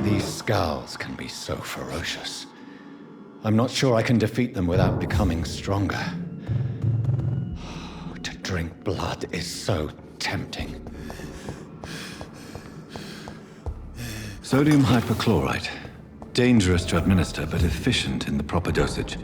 These scowls can be so ferocious. I'm not sure I can defeat them without becoming stronger. To drink blood is so tempting. Sodium hypochlorite. Dangerous to administer, but efficient in the proper dosage.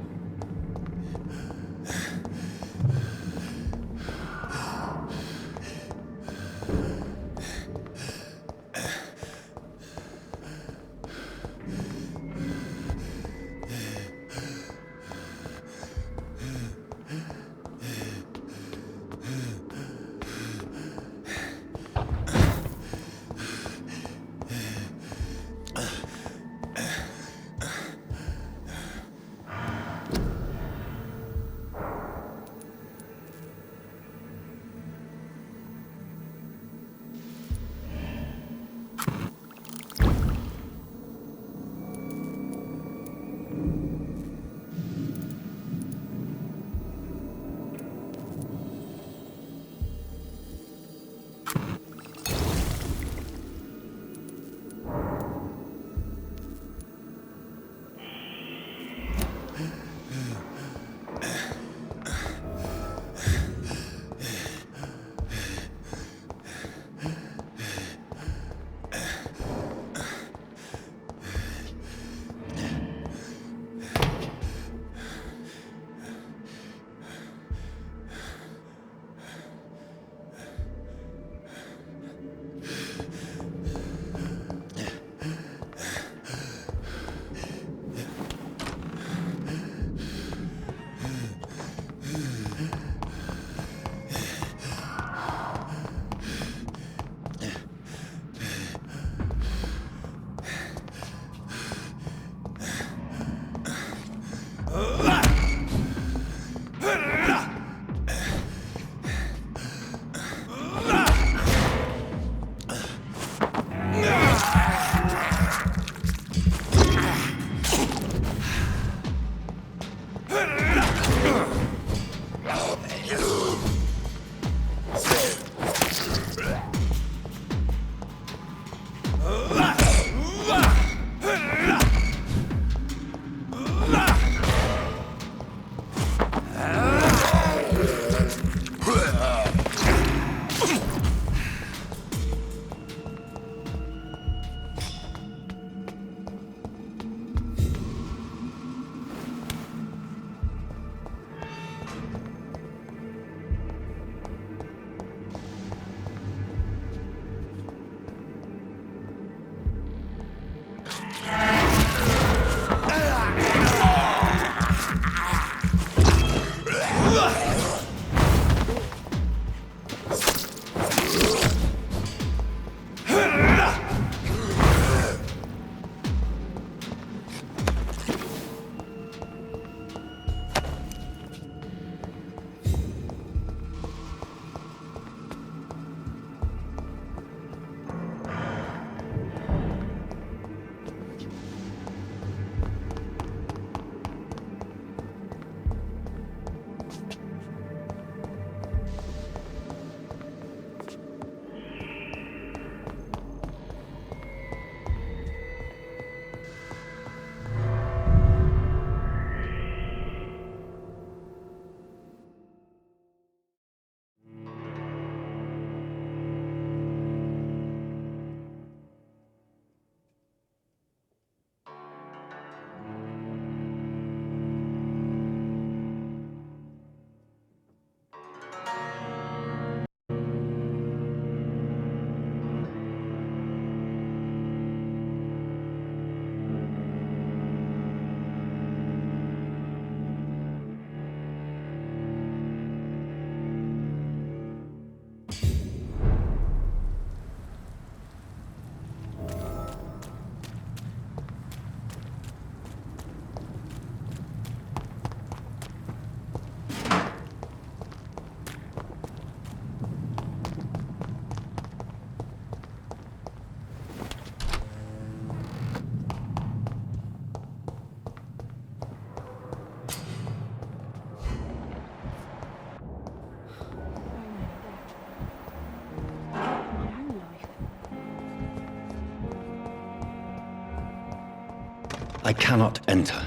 I cannot enter.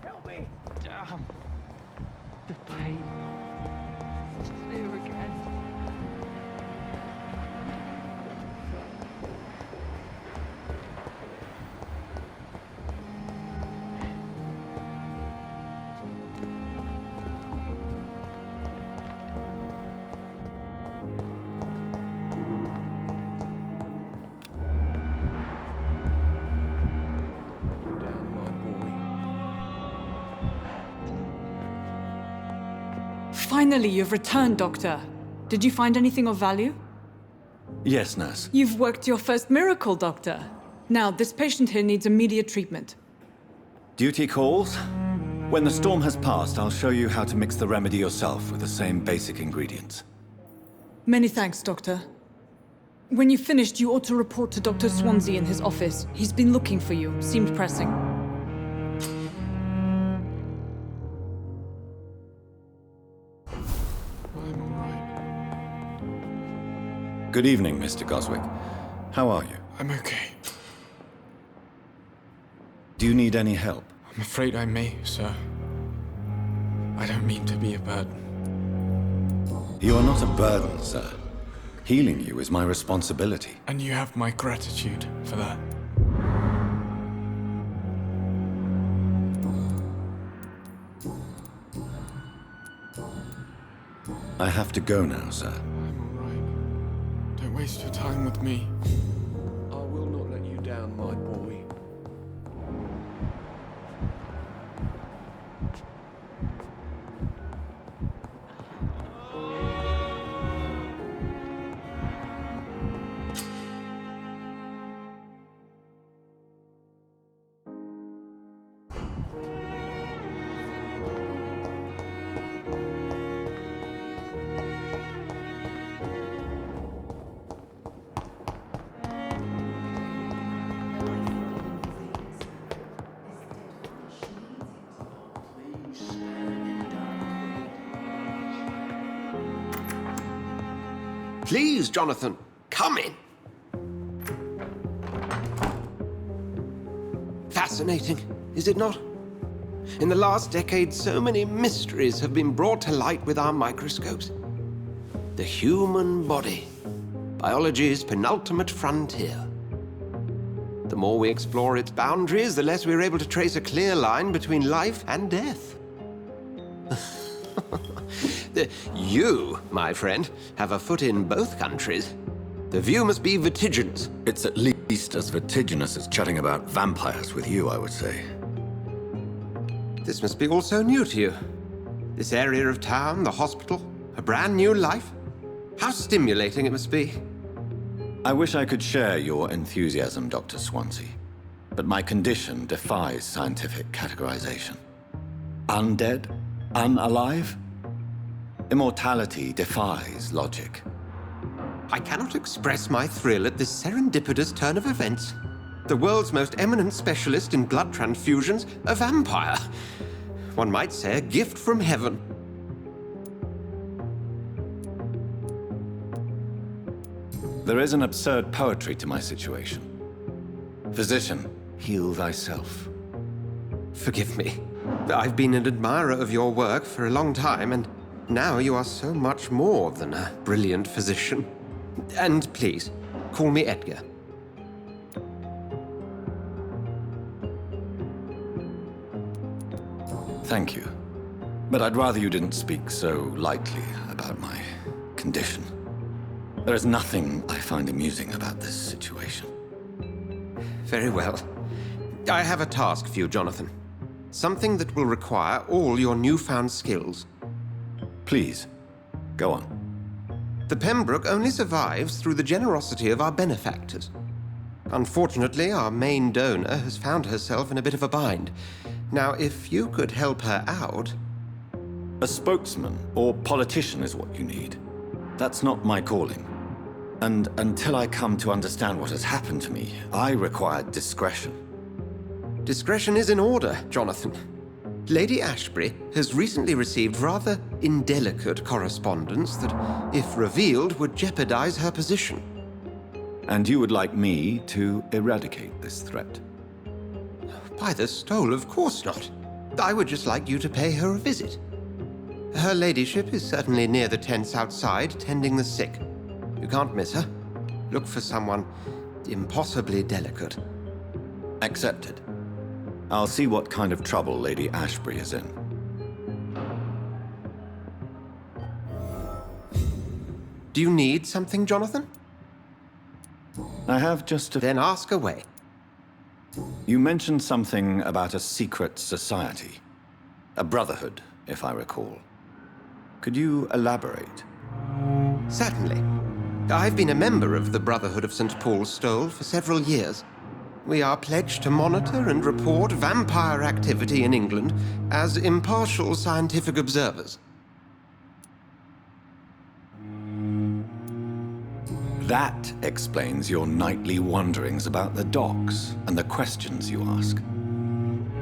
Help me! Damn. The pain. It's there again. Finally, you've returned, Doctor. Did you find anything of value? Yes, nurse. You've worked your first miracle, Doctor. Now, this patient here needs immediate treatment. Duty calls. When the storm has passed, I'll show you how to mix the remedy yourself with the same basic ingredients. Many thanks, Doctor. When you've finished, you ought to report to Dr. Swansea in his office. He's been looking for you. Seemed pressing. I'm alright. Good evening, Mr. Goswick. How are you? I'm okay. Do you need any help? I'm afraid I may, sir. I don't mean to be a burden. You are not a burden, sir. Healing you is my responsibility. And you have my gratitude for that. I have to go now, sir. I'm alright. Don't waste your time with me. I will not let you down, my boy. Please, Jonathan, come in. Fascinating, is it not? In the last decade, so many mysteries have been brought to light with our microscopes. The human body, biology's penultimate frontier. The more we explore its boundaries, the less we're able to trace a clear line between life and death. You, my friend, have a foot in both countries. The view must be vertiginous. It's at least as vertiginous as chatting about vampires with you, I would say. This must be all so new to you. This area of town, the hospital, a brand new life. How stimulating it must be. I wish I could share your enthusiasm, Dr. Swansea, but my condition defies scientific categorization. Undead? Unalive? Immortality defies logic. I cannot express my thrill at this serendipitous turn of events. The world's most eminent specialist in blood transfusions, a vampire. One might say a gift from heaven. There is an absurd poetry to my situation. Physician, heal thyself. Forgive me. I've been an admirer of your work for a long time, and now you are so much more than a brilliant physician. And please, call me Edgar. Thank you. But I'd rather you didn't speak so lightly about my condition. There is nothing I find amusing about this situation. Very well. I have a task for you, Jonathan. Something that will require all your newfound skills. Please, go on. The Pembroke only survives through the generosity of our benefactors. Unfortunately, our main donor has found herself in a bit of a bind. Now, if you could help her out... A spokesman or politician is what you need. That's not my calling. And until I come to understand what has happened to me, I require discretion. Discretion is in order, Jonathan. Lady Ashbury has recently received rather indelicate correspondence that, if revealed, would jeopardize her position. And you would like me to eradicate this threat? By the stole, of course not. I would just like you to pay her a visit. Her ladyship is certainly near the tents outside, tending the sick. You can't miss her. Look for someone impossibly delicate. Accepted. I'll see what kind of trouble Lady Ashbury is in. Do you need something, Jonathan? I have just a... Then ask away. You mentioned something about a secret society. A brotherhood, if I recall. Could you elaborate? Certainly. I've been a member of the Brotherhood of St. Paul's Stole for several years. We are pledged to monitor and report vampire activity in England as impartial scientific observers. That explains your nightly wanderings about the docks and the questions you ask.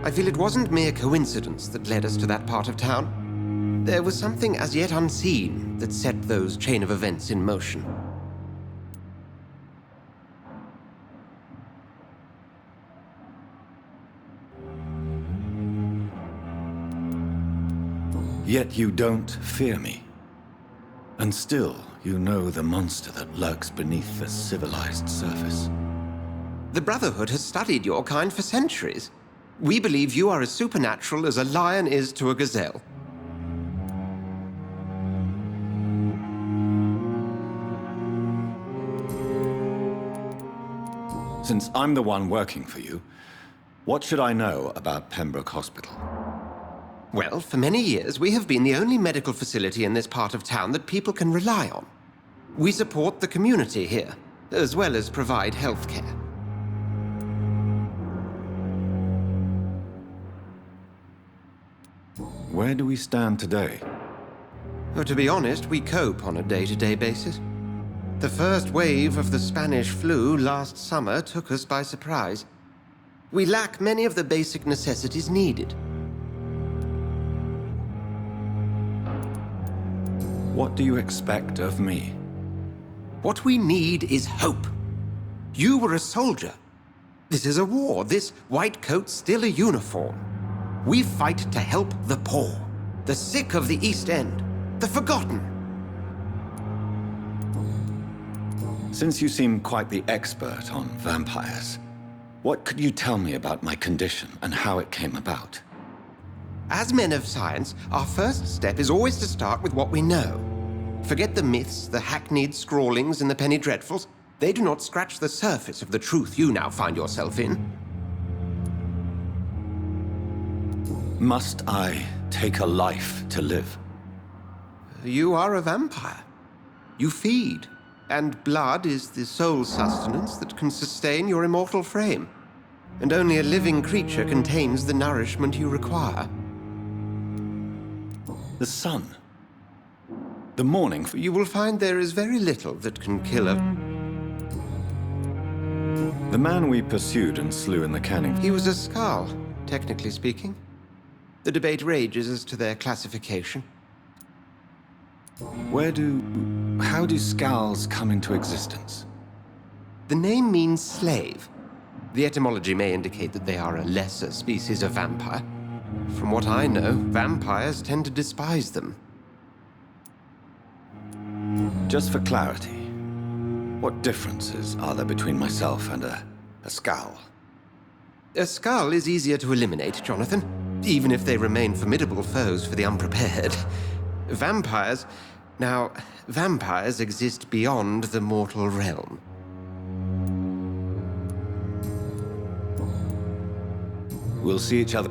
I feel it wasn't mere coincidence that led us to that part of town. There was something as yet unseen that set those chain of events in motion. Yet you don't fear me. And still, you know the monster that lurks beneath the civilized surface. The Brotherhood has studied your kind for centuries. We believe you are as supernatural as a lion is to a gazelle. Since I'm the one working for you, what should I know about Pembroke Hospital? Well, for many years, we have been the only medical facility in this part of town that people can rely on. We support the community here, as well as provide health care. Where do we stand today? Well, to be honest, we cope on a day-to-day basis. The first wave of the Spanish flu last summer took us by surprise. We lack many of the basic necessities needed. What do you expect of me? What we need is hope. You were a soldier. This is a war. This white coat's still a uniform. We fight to help the poor, the sick of the East End, the forgotten. Since you seem quite the expert on vampires, what could you tell me about my condition and how it came about? As men of science, our first step is always to start with what we know. Forget the myths, the hackneyed scrawlings in the penny dreadfuls. They do not scratch the surface of the truth you now find yourself in. Must I take a life to live? You are a vampire. You feed, and blood is the sole sustenance that can sustain your immortal frame. And only a living creature contains the nourishment you require. The sun. The morning. You will find there is very little that can kill a... The man we pursued and slew in the canning. He was a Skald, technically speaking. The debate rages as to their classification. How do Skulls come into existence? The name means slave. The etymology may indicate that they are a lesser species of vampire. From what I know, vampires tend to despise them. Just for clarity, what differences are there between myself and a Skull? A Skald is easier to eliminate, Jonathan, even if they remain formidable foes for the unprepared. Vampires... Now, vampires exist beyond the mortal realm. We'll see each other.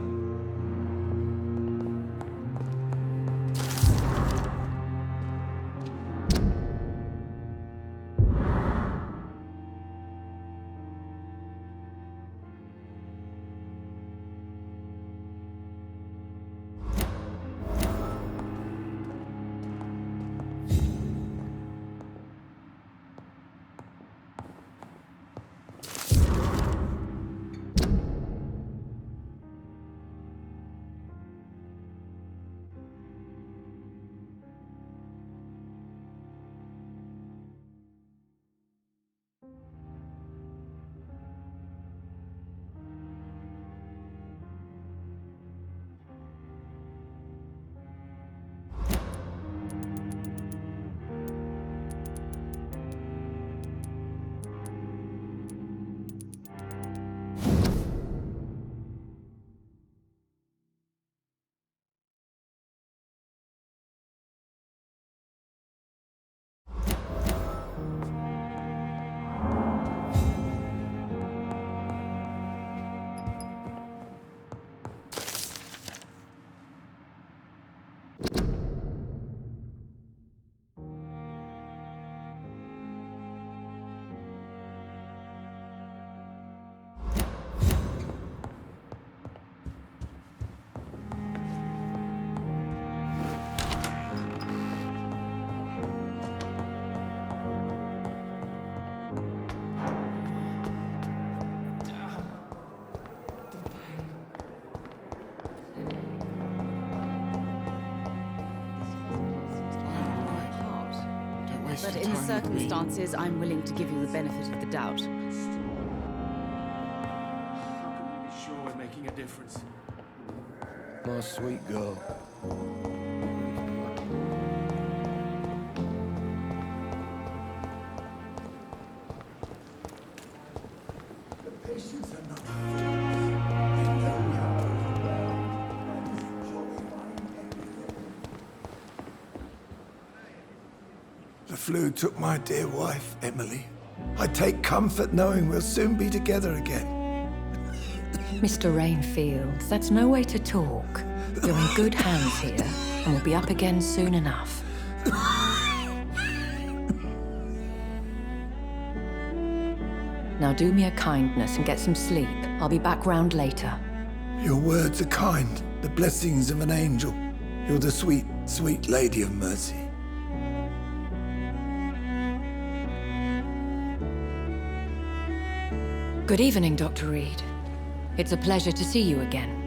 but in the circumstances, I'm willing to give you the benefit of the doubt. How can we be sure we're making a difference? My sweet girl. The flu took my dear wife, Emily. I take comfort knowing we'll soon be together again. Mr. Rainfield, that's no way to talk. You're in good hands here, and we'll be up again soon enough. Now do me a kindness and get some sleep. I'll be back round later. Your words are kind, the blessings of an angel. You're the sweet, sweet Lady of Mercy. Good evening, Dr. Reed. It's a pleasure to see you again.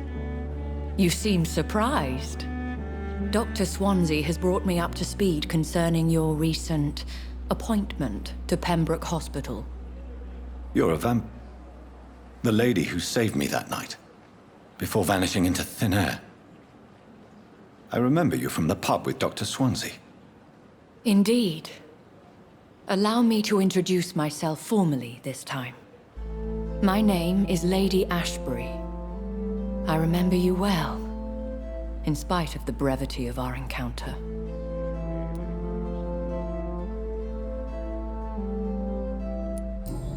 You seem surprised. Dr. Swansea has brought me up to speed concerning your recent appointment to Pembroke Hospital. You're a the lady who saved me that night, before vanishing into thin air. I remember you from the pub with Dr. Swansea. Indeed. Allow me to introduce myself formally this time. My name is Lady Ashbury. I remember you well, in spite of the brevity of our encounter.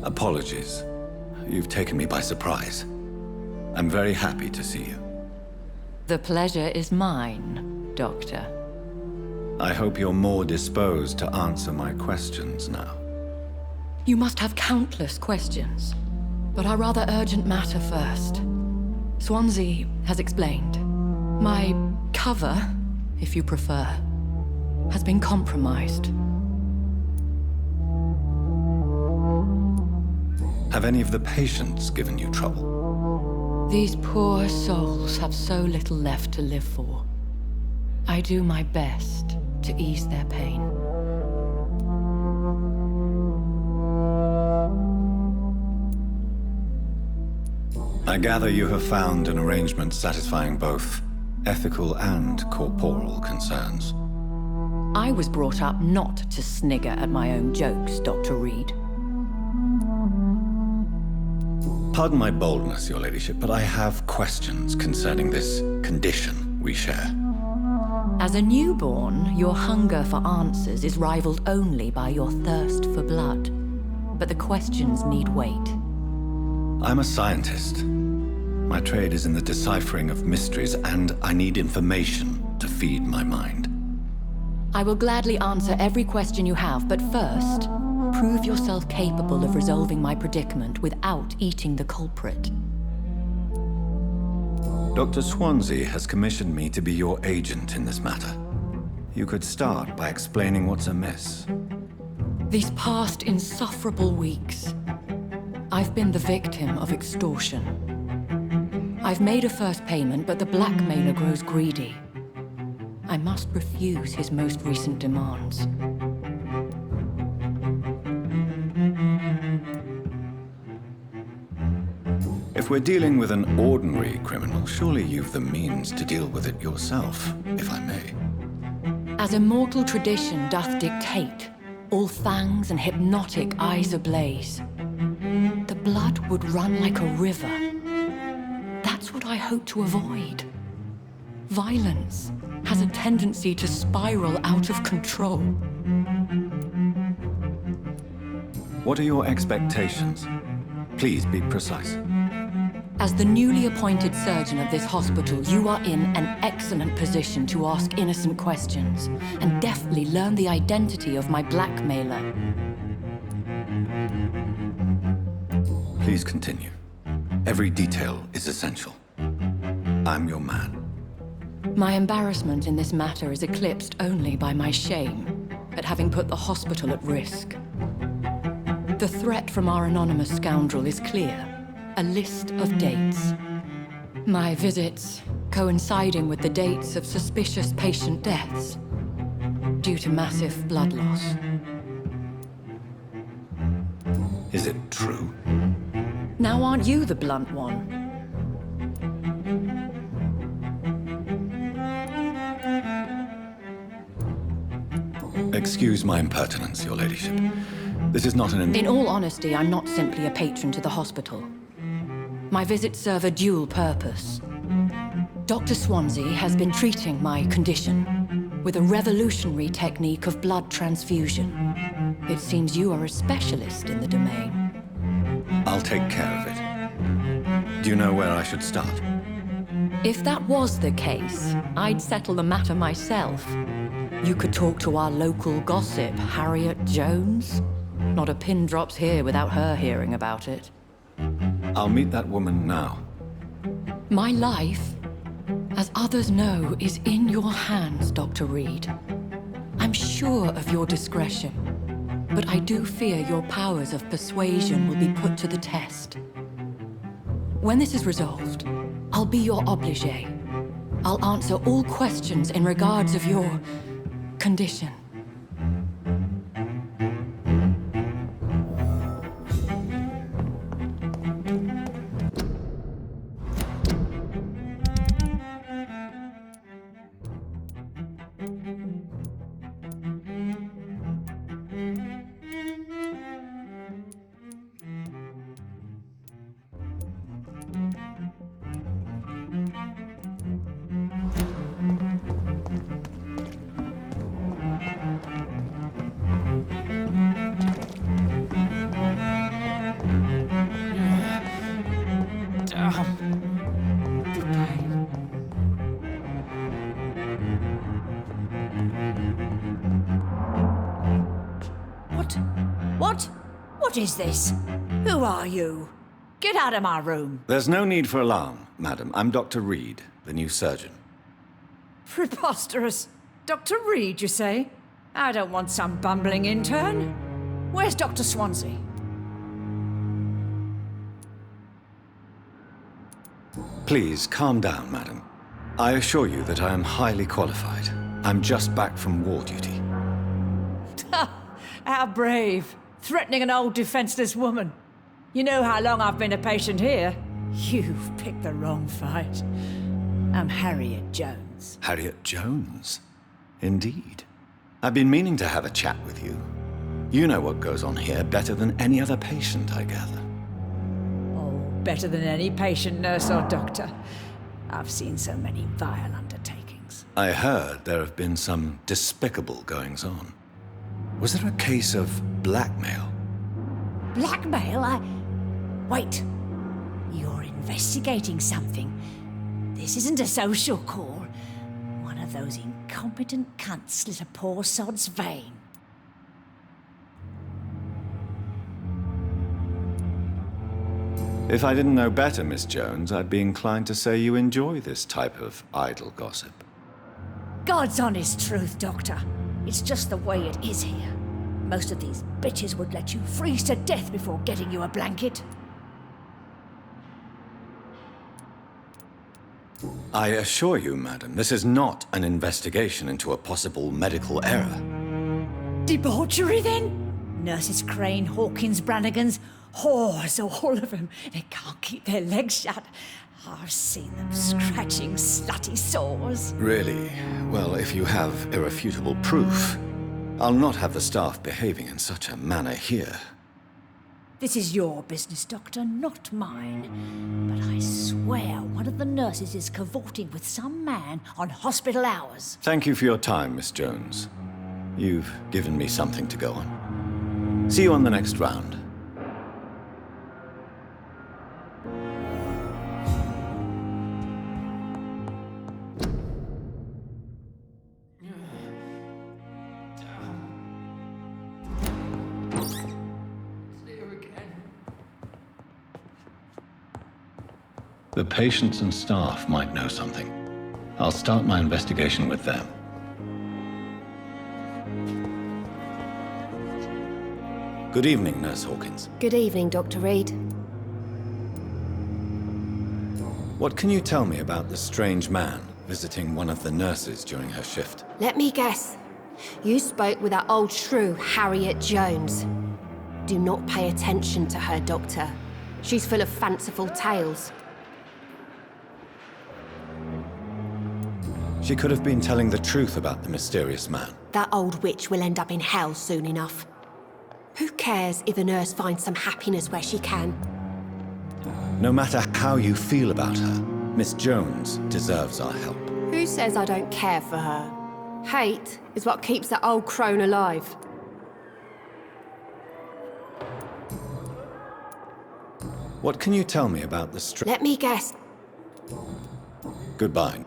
Apologies. You've taken me by surprise. I'm very happy to see you. The pleasure is mine, Doctor. I hope you're more disposed to answer my questions now. You must have countless questions, but our rather urgent matter first. Swansea has explained. My cover, if you prefer, has been compromised. Have any of the patients given you trouble? These poor souls have so little left to live for. I do my best to ease their pain. I gather you have found an arrangement satisfying both ethical and corporal concerns. I was brought up not to snigger at my own jokes, Dr. Reed. Pardon my boldness, Your Ladyship, but I have questions concerning this condition we share. As a newborn, your hunger for answers is rivaled only by your thirst for blood. But the questions need wait. I'm a scientist. My trade is in the deciphering of mysteries, and I need information to feed my mind. I will gladly answer every question you have, but first, prove yourself capable of resolving my predicament without eating the culprit. Dr. Swansea has commissioned me to be your agent in this matter. You could start by explaining what's amiss. These past insufferable weeks, I've been the victim of extortion. I've made a first payment, but the blackmailer grows greedy. I must refuse his most recent demands. If we're dealing with an ordinary criminal, surely you've the means to deal with it yourself, if I may. As immortal tradition doth dictate, all fangs and hypnotic eyes ablaze, the blood would run like a river. That's what I hope to avoid. Violence has a tendency to spiral out of control. What are your expectations? Please be precise. As the newly appointed surgeon of this hospital, you are in an excellent position to ask innocent questions and deftly learn the identity of my blackmailer. Please continue. Every detail is essential. I'm your man. My embarrassment in this matter is eclipsed only by my shame at having put the hospital at risk. The threat from our anonymous scoundrel is clear. A list of dates. My visits coinciding with the dates of suspicious patient deaths due to massive blood loss. Is it true? Now aren't you the blunt one? Excuse my impertinence, your ladyship. This is not an... In all honesty, I'm not simply a patron to the hospital. My visits serve a dual purpose. Dr. Swansea has been treating my condition with a revolutionary technique of blood transfusion. It seems you are a specialist in the domain. I'll take care of it. Do you know where I should start? If that was the case, I'd settle the matter myself. You could talk to our local gossip, Harriet Jones. Not a pin drops here without her hearing about it. I'll meet that woman now. My life, as others know, is in your hands, Dr. Reed. I'm sure of your discretion, but I do fear your powers of persuasion will be put to the test. When this is resolved, I'll be your obligé. I'll answer all questions in regards of your condition. What is this? Who are you? Get out of my room. There's no need for alarm, madam. I'm Dr. Reed, the new surgeon. Preposterous. Dr. Reed, you say? I don't want some bumbling intern. Where's Dr. Swansea? Please, calm down, madam. I assure you that I am highly qualified. I'm just back from war duty. How brave. Threatening an old defenseless woman. You know how long I've been a patient here? You've picked the wrong fight. I'm Harriet Jones. Harriet Jones? Indeed. I've been meaning to have a chat with you. You know what goes on here better than any other patient, I gather. Oh, better than any patient, nurse, or doctor. I've seen so many vile undertakings. I heard there have been some despicable goings-on. Was there a case of blackmail? Blackmail? Wait. You're investigating something. This isn't a social call. One of those incompetent cunts slit a poor sod's vein. If I didn't know better, Miss Jones, I'd be inclined to say you enjoy this type of idle gossip. God's honest truth, Doctor. It's just the way it is here. Most of these bitches would let you freeze to death before getting you a blanket. I assure you, madam, this is not an investigation into a possible medical error. Debauchery, then? Nurses Crane, Hawkins, Brannigans, whores, all of them. They can't keep their legs shut. I've seen them scratching slutty sores. Really? Well, if you have irrefutable proof, I'll not have the staff behaving in such a manner here. This is your business, Doctor, not mine. But I swear one of the nurses is cavorting with some man on hospital hours. Thank you for your time, Miss Jones. You've given me something to go on. See you on the next round. The patients and staff might know something. I'll start my investigation with them. Good evening, Nurse Hawkins. Good evening, Dr. Reed. What can you tell me about the strange man visiting one of the nurses during her shift? Let me guess. You spoke with that old shrew, Harriet Jones. Do not pay attention to her, Doctor. She's full of fanciful tales. She could have been telling the truth about the mysterious man. That old witch will end up in hell soon enough. Who cares if a nurse finds some happiness where she can? No matter how you feel about her, Miss Jones deserves our help. Who says I don't care for her? Hate is what keeps that old crone alive. What can you tell me about the Let me guess. Goodbye.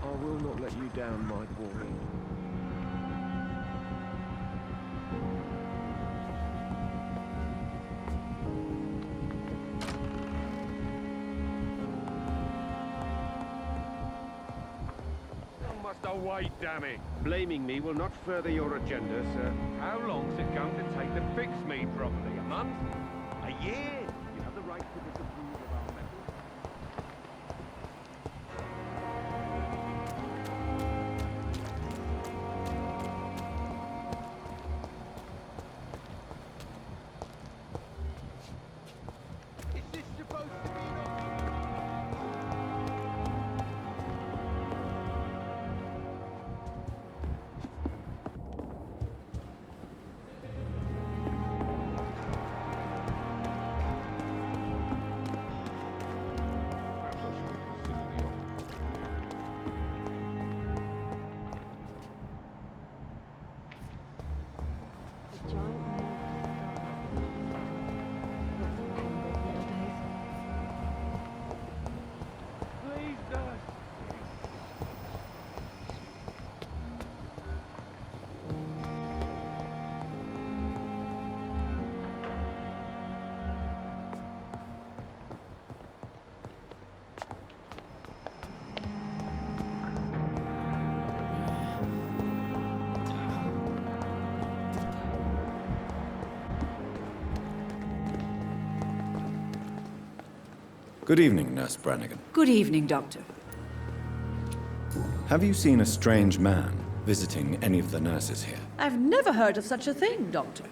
I will not let you down, my boy. Must away, damn it! Blaming me will not further your agenda, sir. How long's it going to take to fix me properly? A month? A year? You have the right to disapprove of our methods. Is this supposed to be an Please, nurse! Good evening, Nurse Brannigan. Good evening, Doctor. Have you seen a strange man visiting any of the nurses here? I've never heard of such a thing, Doctor.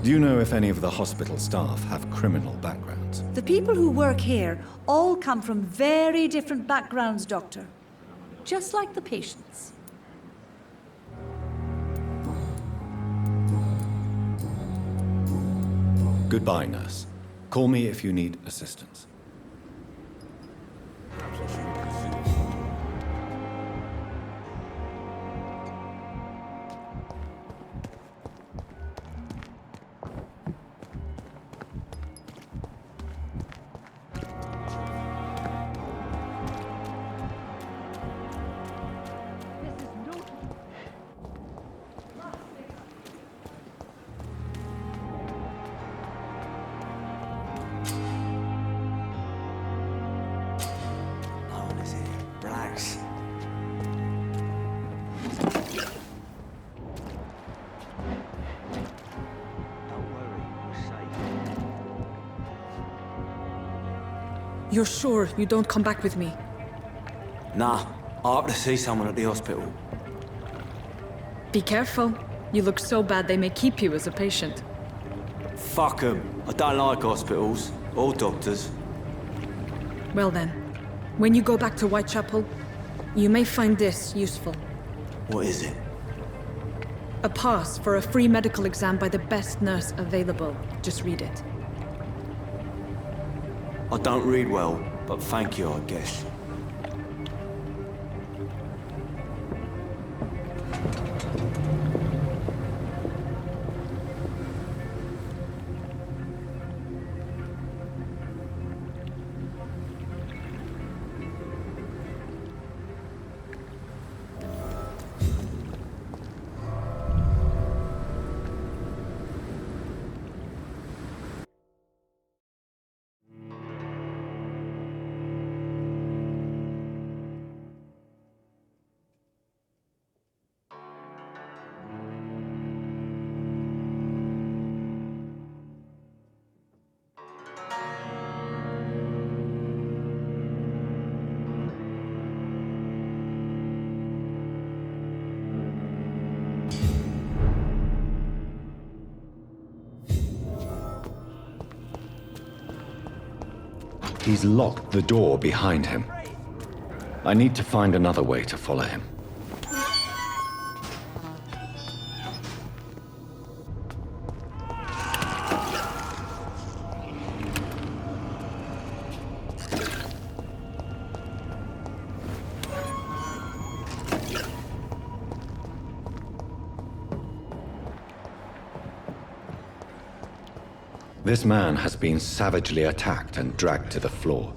Do you know if any of the hospital staff have criminal backgrounds? The people who work here all come from very different backgrounds, Doctor. Just like the patients. Goodbye, nurse. Call me if you need assistance. Relax. Don't worry, we're safe. You're sure you don't come back with me? Nah, I have to see someone at the hospital. Be careful. You look so bad they may keep you as a patient. Fuck 'em. I don't like hospitals or doctors. Well then, when you go back to Whitechapel, you may find this useful. What is it? A pass for a free medical exam by the best nurse available. Just read it. I don't read well, but thank you, I guess. He's locked the door behind him. I need to find another way to follow him. This man has been savagely attacked and dragged to the floor.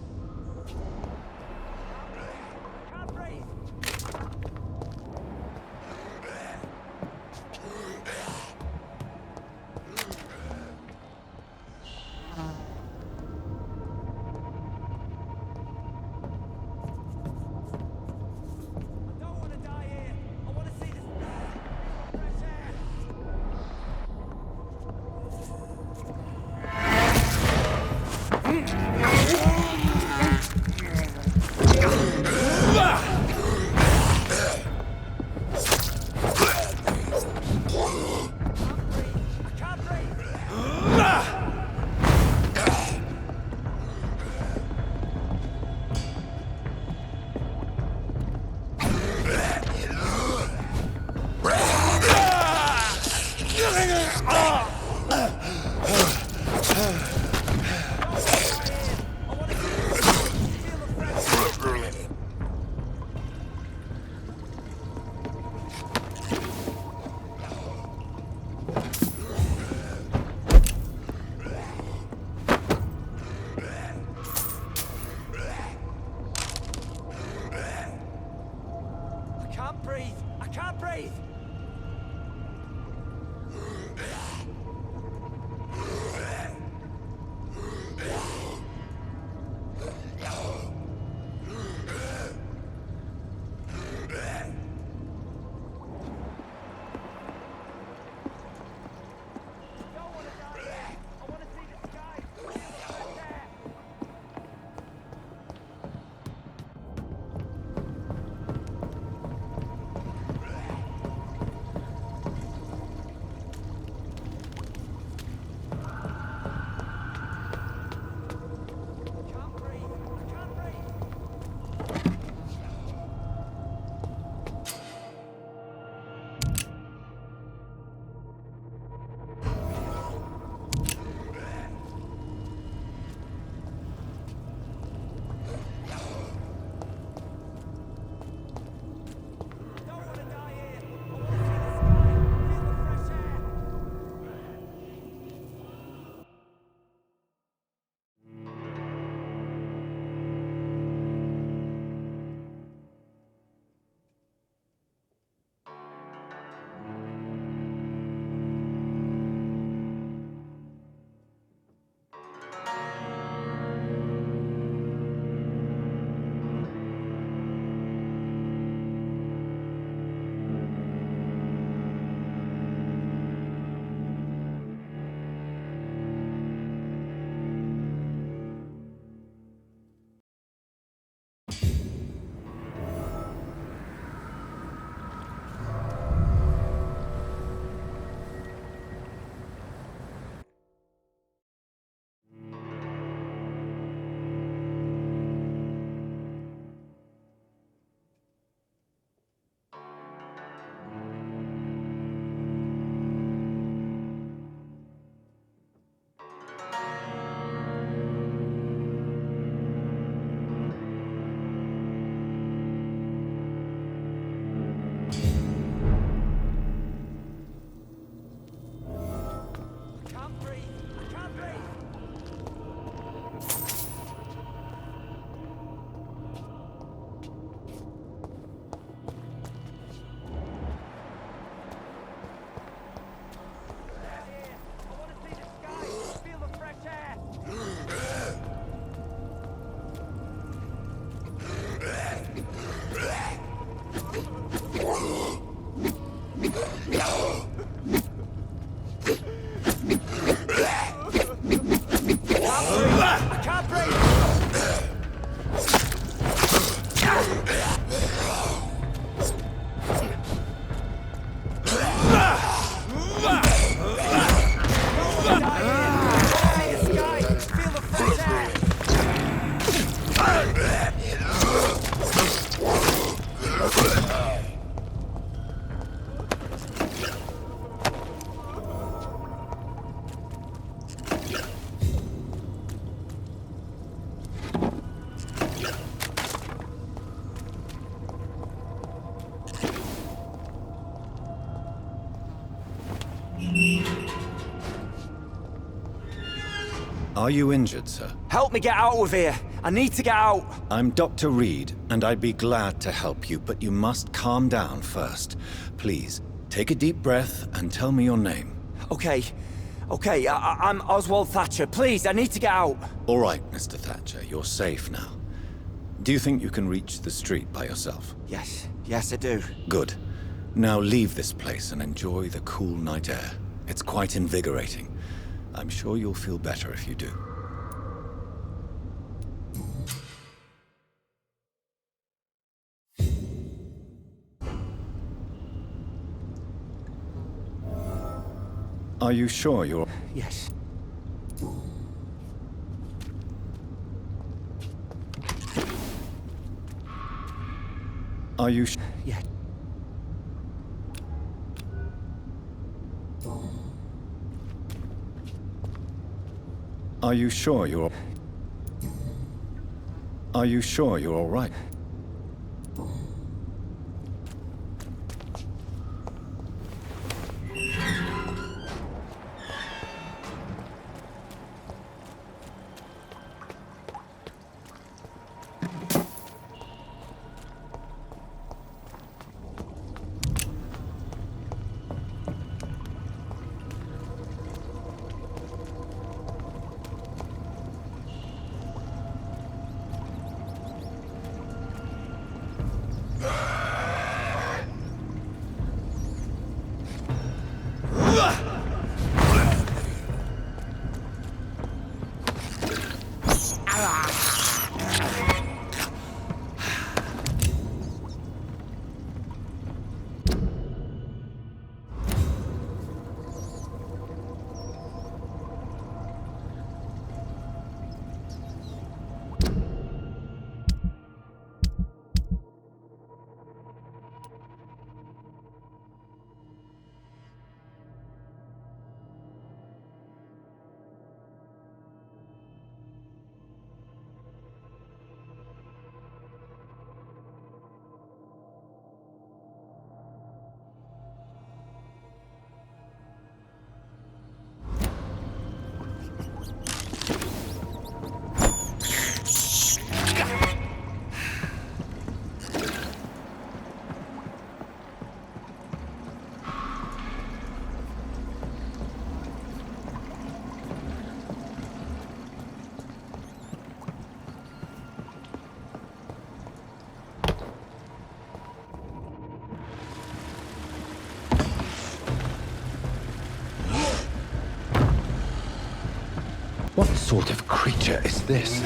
Are you injured, sir? Help me get out of here. I need to get out. I'm Dr. Reed, and I'd be glad to help you, but you must calm down first. Please, take a deep breath and tell me your name. Okay. I'm Oswald Thatcher. Please, I need to get out. All right, Mr. Thatcher, you're safe now. Do you think you can reach the street by yourself? Yes, I do. Good. Now leave this place and enjoy the cool night air. It's quite invigorating. I'm sure you'll feel better if you do. Are you sure you're... Yes. Are you... Yeah. Are you sure you're... Are you sure you're all right? What sort of creature is this?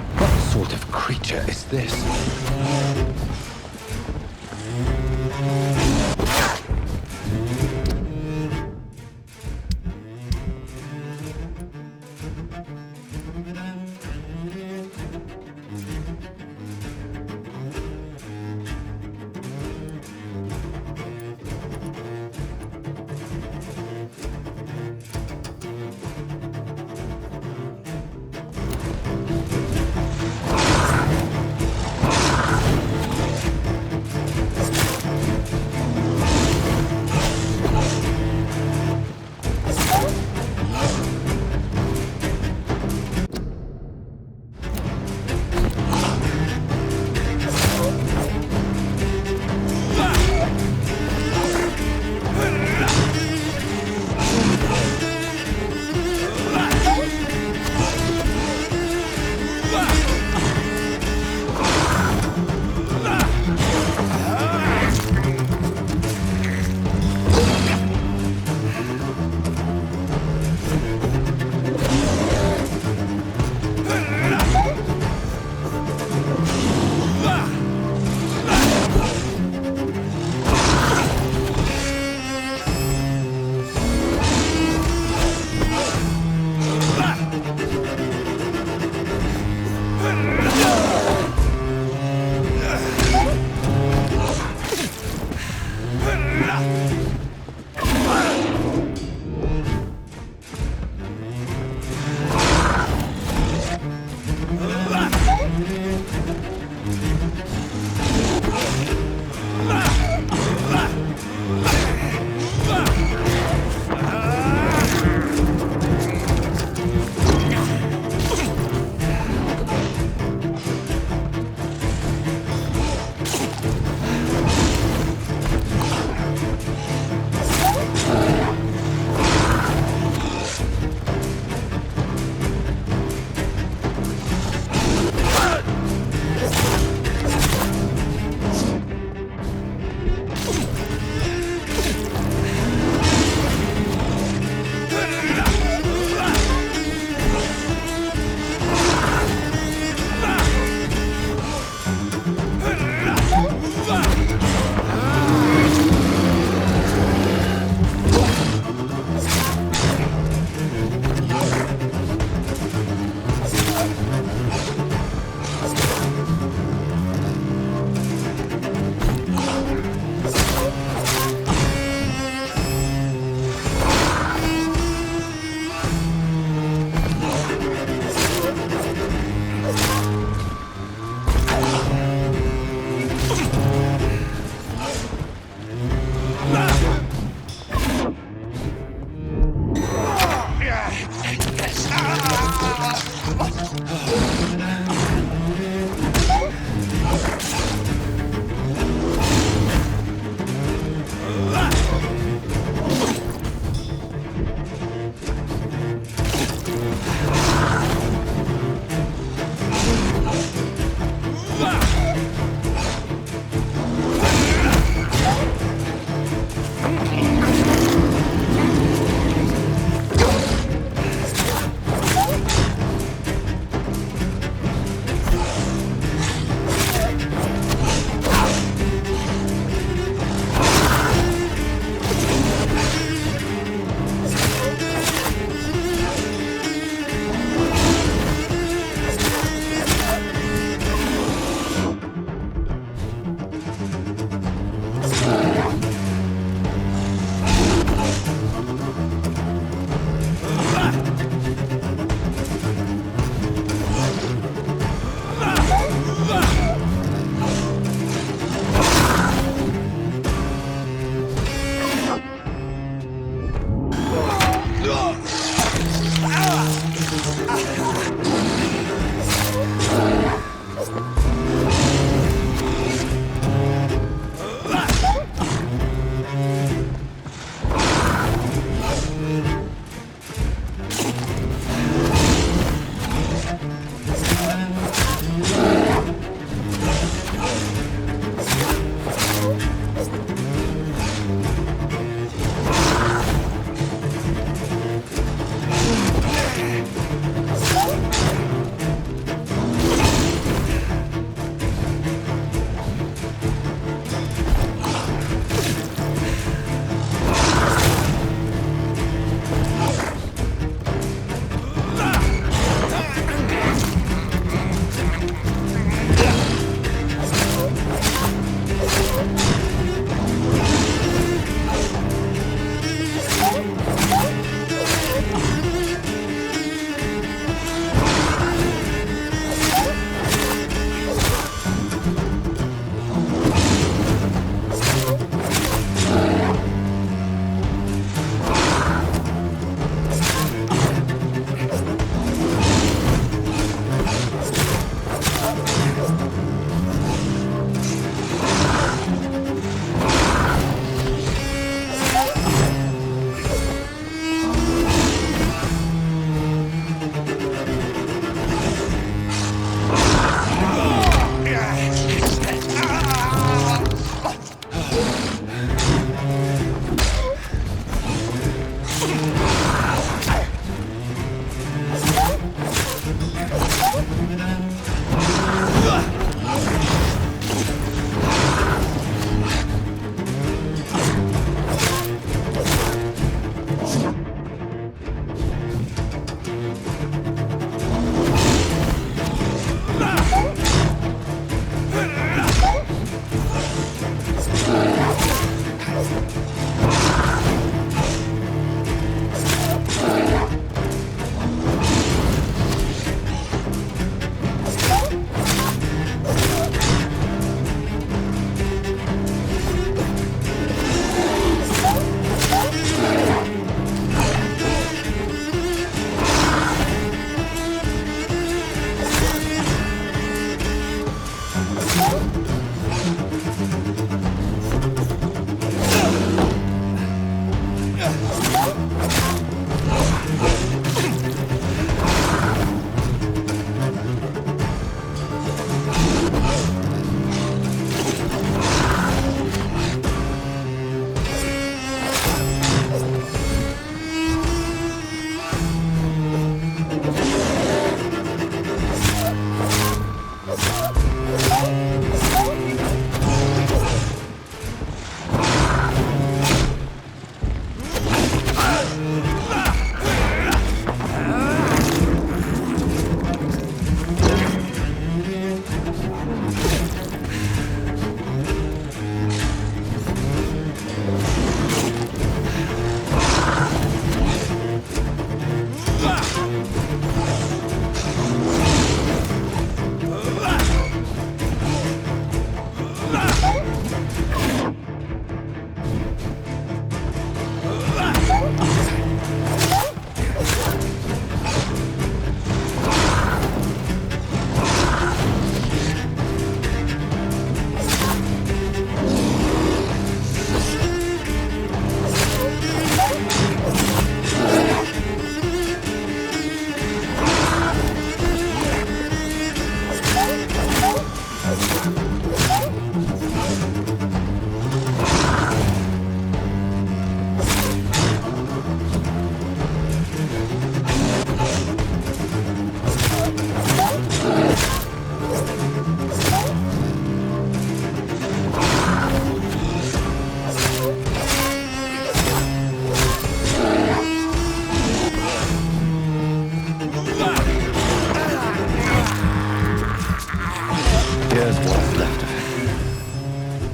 What sort of creature is this?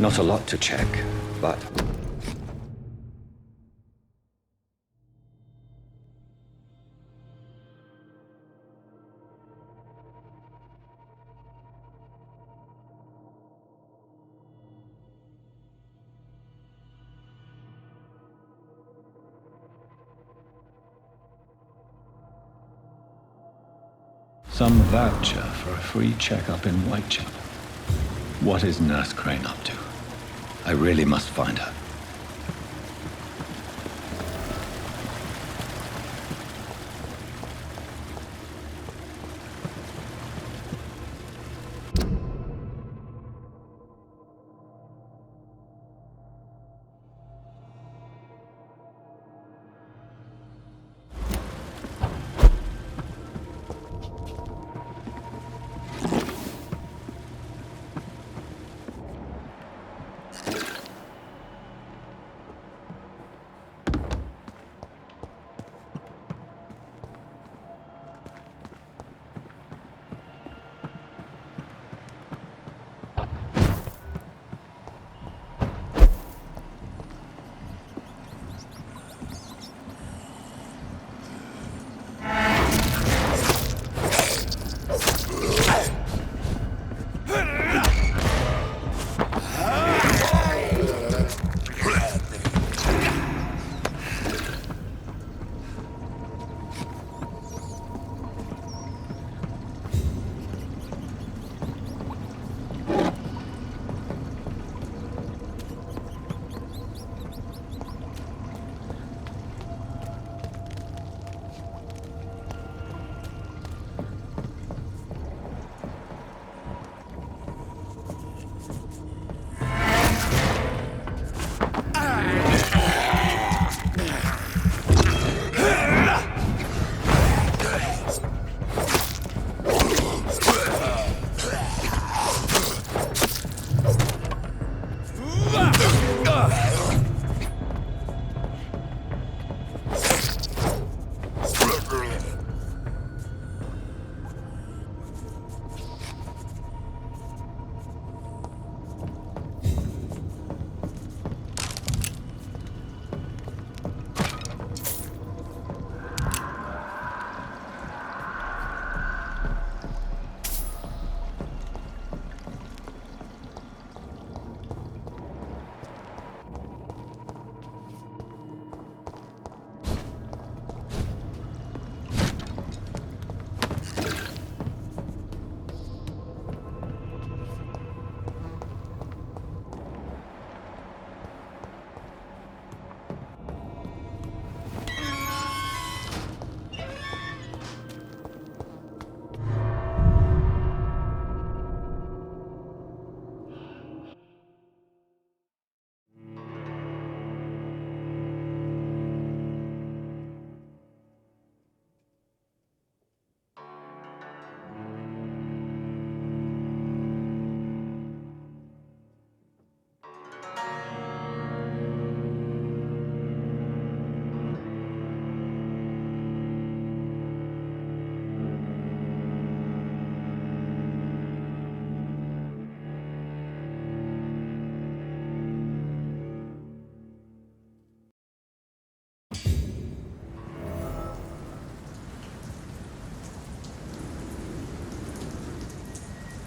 Not a lot to check, but... Some voucher for a free checkup in Whitechapel. What is Nurse Crane up to? I really must find her.